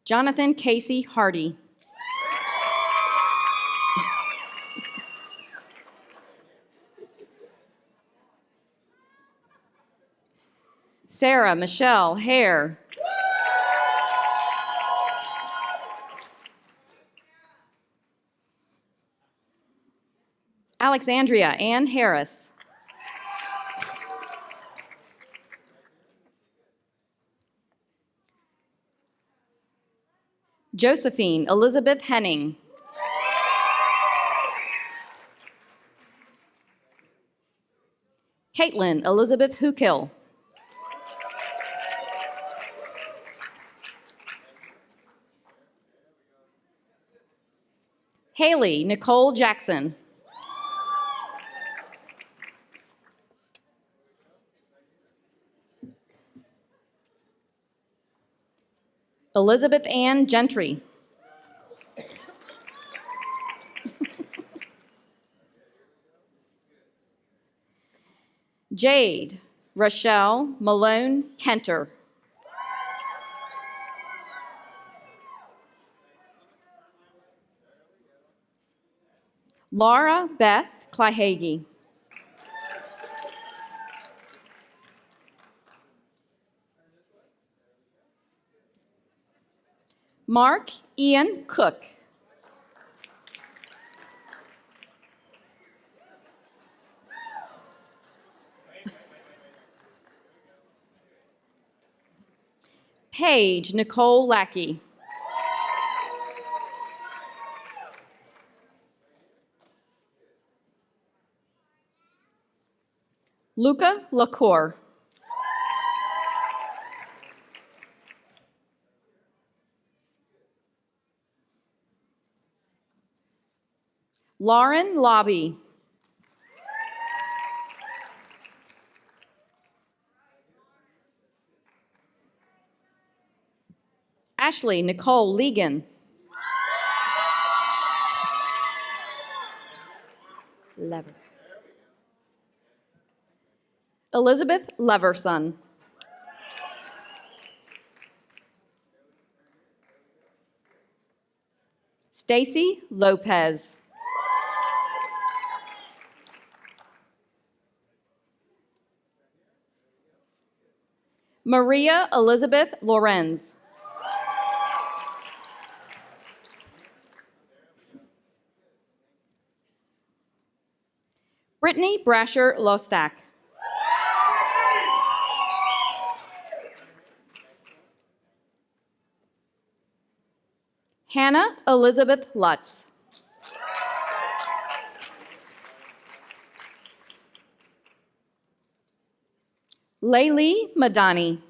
Jonathan Casey Hardy. Sarah Michelle Hare. Alexandria Ann Harris. Josephine Elizabeth Henning. Caitlin Elizabeth Hukill. Haley Nicole Jackson. Elizabeth Ann Gentry. Jade Rochelle Malone Kenter. Laura Beth Clyhage. Mark Ian Cook. Paige Nicole Lackey. Luca Lacour. Lauren Lobby. Ashley Nicole Legan. Lever. Elizabeth Leverson. Stacy Lopez. Maria Elizabeth Lorenz. Brittany Brasher Lostak. Hannah Elizabeth Lutz. Laylee Madani.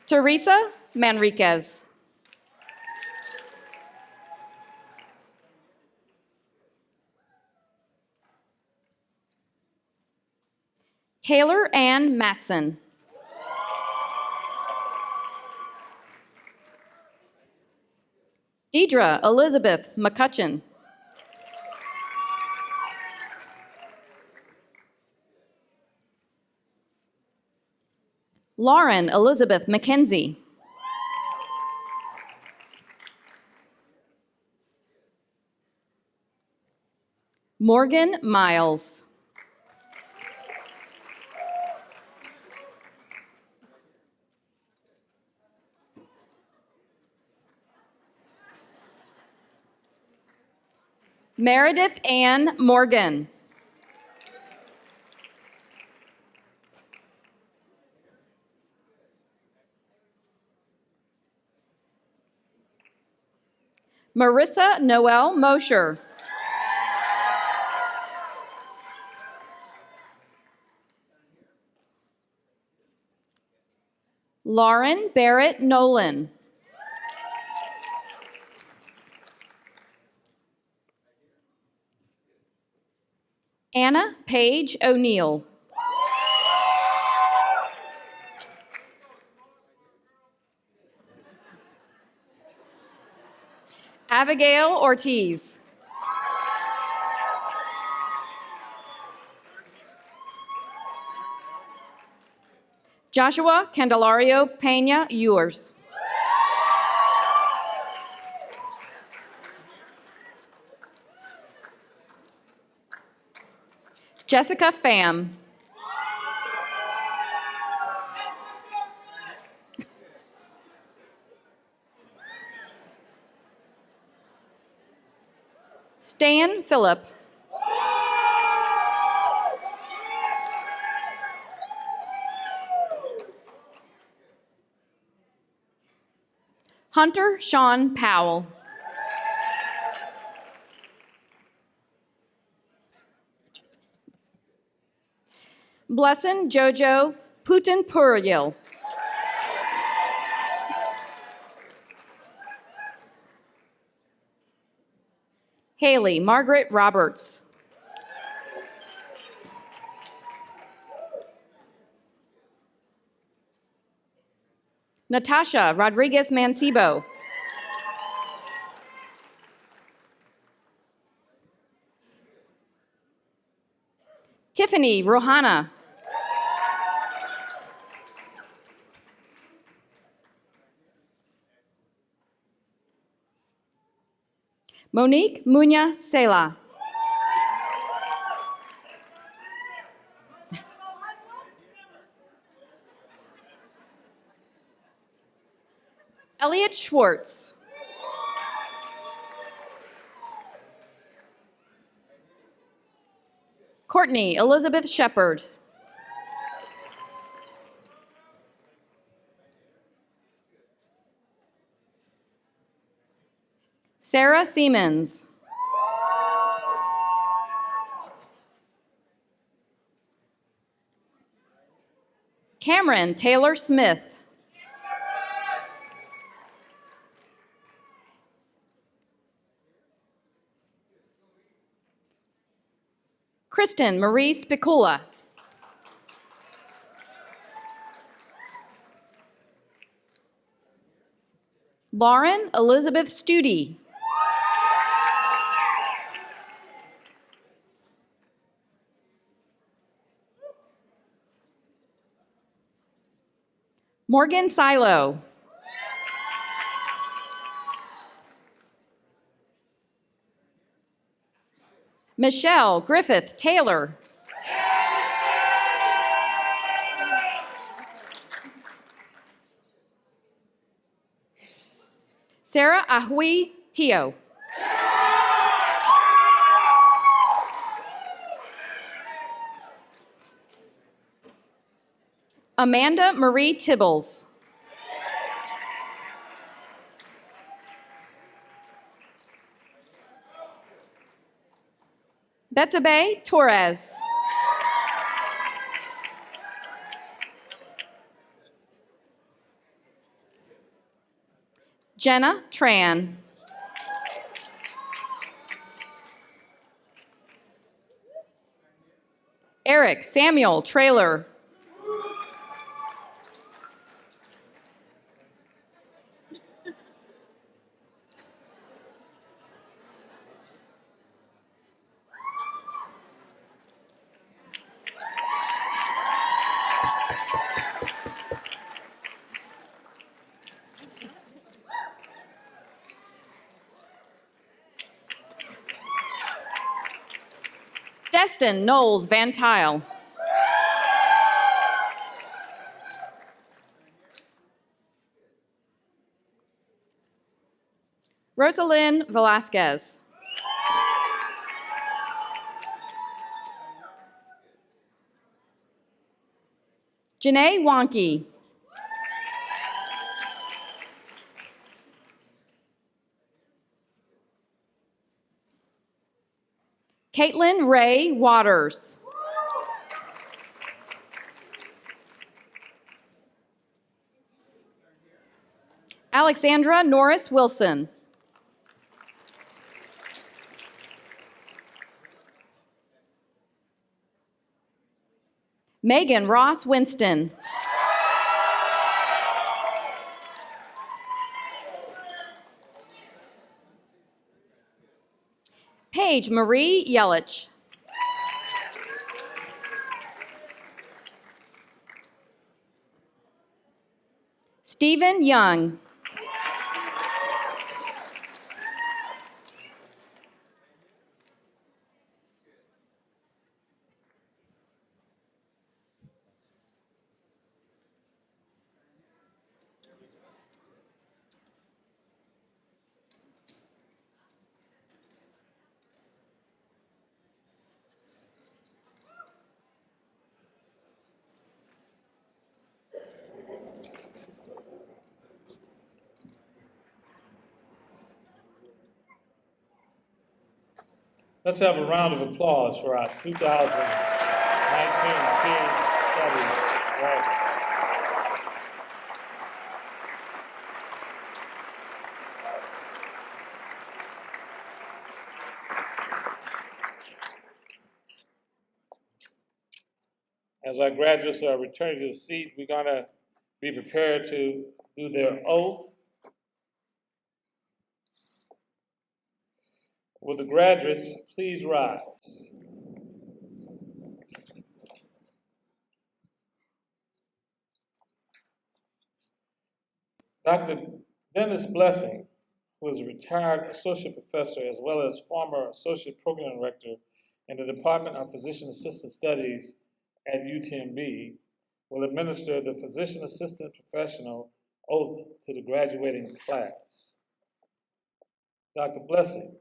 Teresa Manriquez. Taylor Ann Matson. Deidre Elizabeth McCutcheon. Lauren Elizabeth McKenzie. Morgan Miles. Meredith Ann Morgan. Marissa Noel Mosher. Lauren Barrett Nolan. Anna Paige O'Neill. Abigail Ortiz. Joshua Candelario Peña Ewers. Jessica Pham. Stan Phillip. Hunter Sean Powell. Blessin Jojo Putin Purayil. Haley Margaret Roberts. Natasha Rodriguez Mancibo. Tiffany Rohana. Monique Munya Sela. Elliot Schwartz. Courtney Elizabeth Shepard. Sarah Siemens. Cameron Taylor Smith. Kristen Marie Spicula. Lauren Elizabeth Studi. Morgan Silo. Michelle Griffith Taylor. Sarah Ahui Tio. Amanda Marie Tibbles. Betabe Torres. Jenna Tran. Eric Samuel Trailer. Destin Knowles Van Tile. Rosalind Velasquez. Janae Wonky. Caitlin Ray Waters. Alexandra Norris Wilson. Megan Ross Winston. Paige Marie Yelich. Stephen Young. Let's have a round of applause for our 2019 Peer Studies graduates. As our graduates are returning to the seat, we're going to be prepared to do their oath. Will the graduates please rise? Dr. Dennis Blessing, who is a retired associate professor as well as former associate program director in the Department of Physician Assistant Studies at UTMB, will administer the Physician Assistant Professional oath to the graduating class. Dr. Blessing,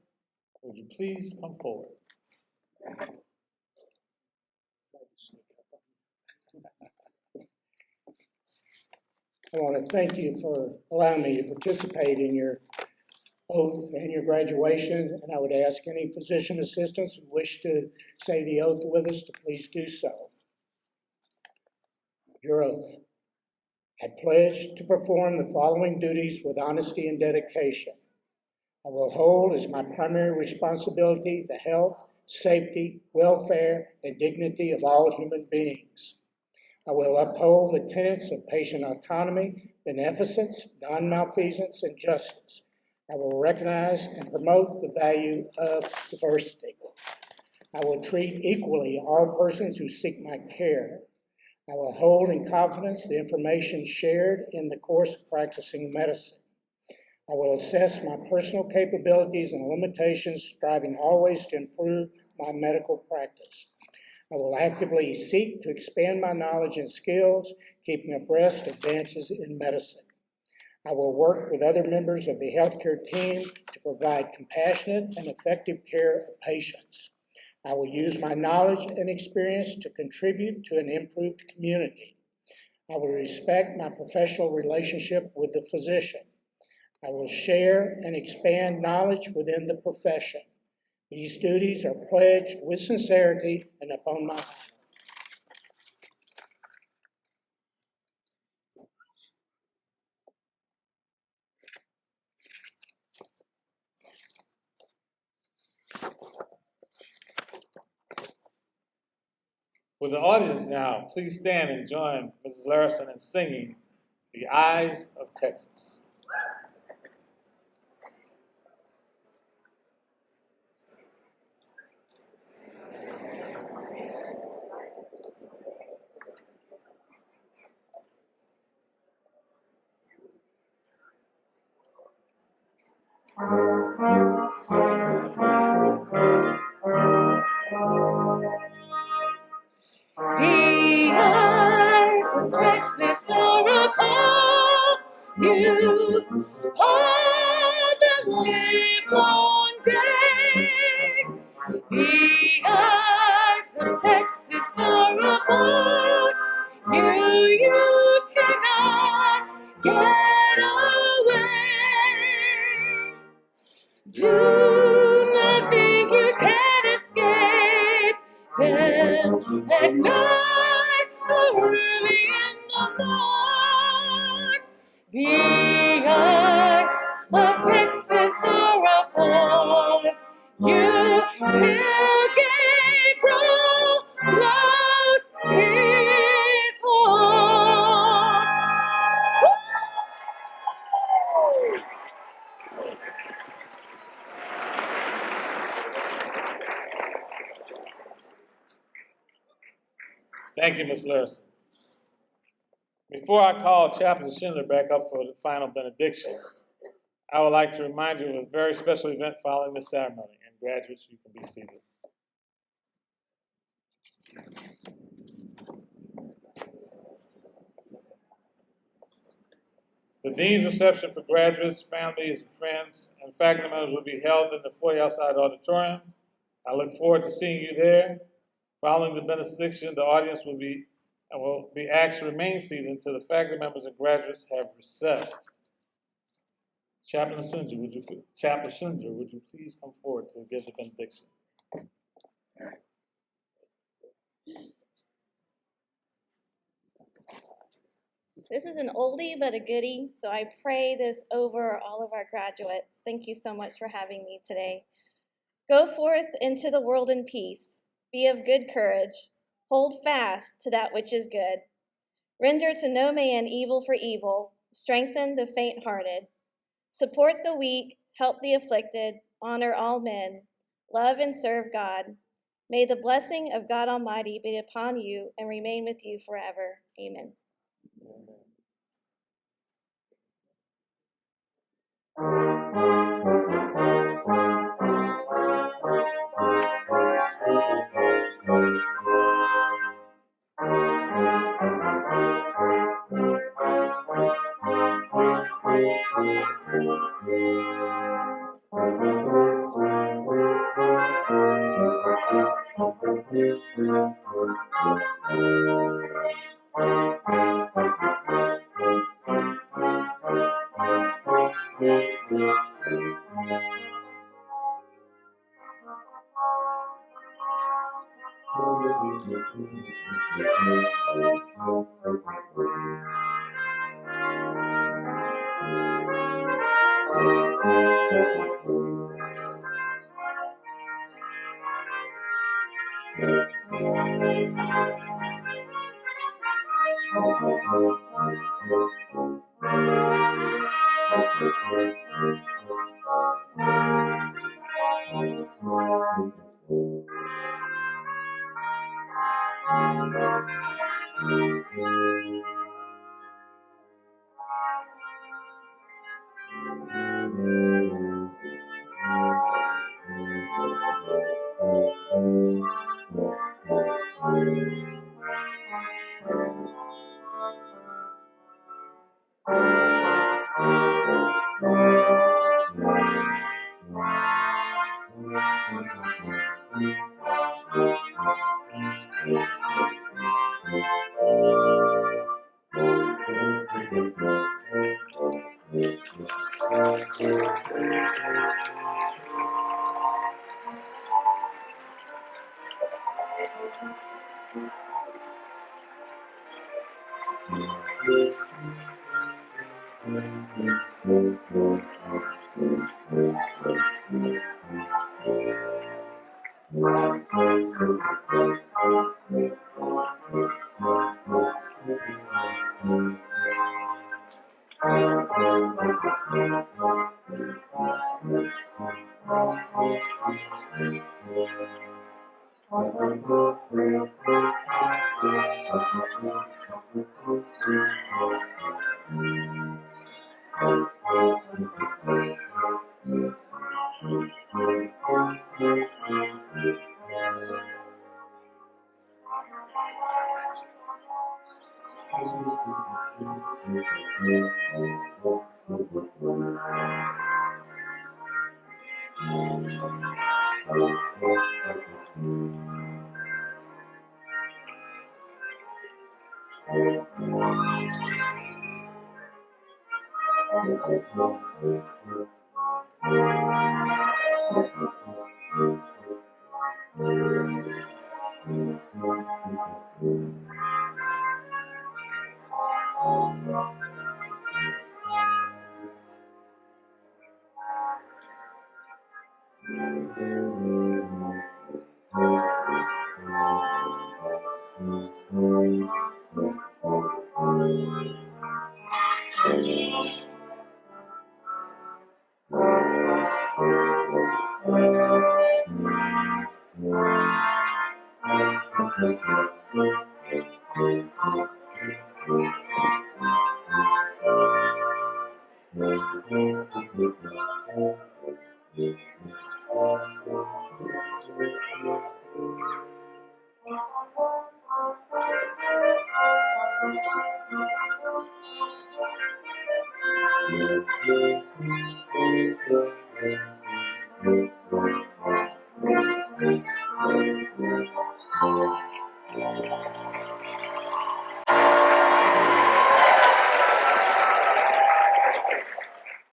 would you please come forward? I want to thank you for allowing me to participate in your oath and your graduation, and I would ask any physician assistants who wish to say the oath with us to please do so. Your oath. I pledge to perform the following duties with honesty and dedication. I will hold as my primary responsibility the health, safety, welfare, and dignity of all human beings. I will uphold the tenets of patient autonomy, beneficence, non-malfeasance, and justice. I will recognize and promote the value of diversity. I will treat equally all persons who seek my care. I will hold in confidence the information shared in the course of practicing medicine. I will assess my personal capabilities and limitations, striving always to improve my medical practice. I will actively seek to expand my knowledge and skills, keeping abreast of advances in medicine. I will work with other members of the healthcare team to provide compassionate and effective care of patients. I will use my knowledge and experience to contribute to an improved community. I will respect my professional relationship with the physician. I will share and expand knowledge within the profession. These duties are pledged with sincerity and upon my honor. Will the audience now please stand and join Mrs. Larison in singing The Eyes of Texas. The eyes of Texas are upon you all the livelong day. The eyes of Texas are upon you. You cannot get away. Do not think you can escape them at night or early in the morn. The eyes of Texas are upon you till Thank you, Ms. Larson. Before I call Chaplain Schindler back up for the final benediction, I would like to remind you of a very special event following this ceremony. And graduates, you can be seated. The Dean's reception for graduates, families, friends, and faculty members will be held in the foyer outside the auditorium. I look forward to seeing you there. Following the benediction, the audience will be asked to remain seated until the faculty members and graduates have recessed. Chaplain Schindler, would you please come forward to give the benediction? This is an oldie but a goodie, so I pray this over all of our graduates. Thank you so much for having me today. Go forth into the world in peace. Be of good courage. Hold fast to that which is good. Render to no man evil for evil. Strengthen the faint-hearted. Support the weak. Help the afflicted. Honor all men. Love and serve God. May the blessing of God Almighty be upon you and remain with you forever. Amen.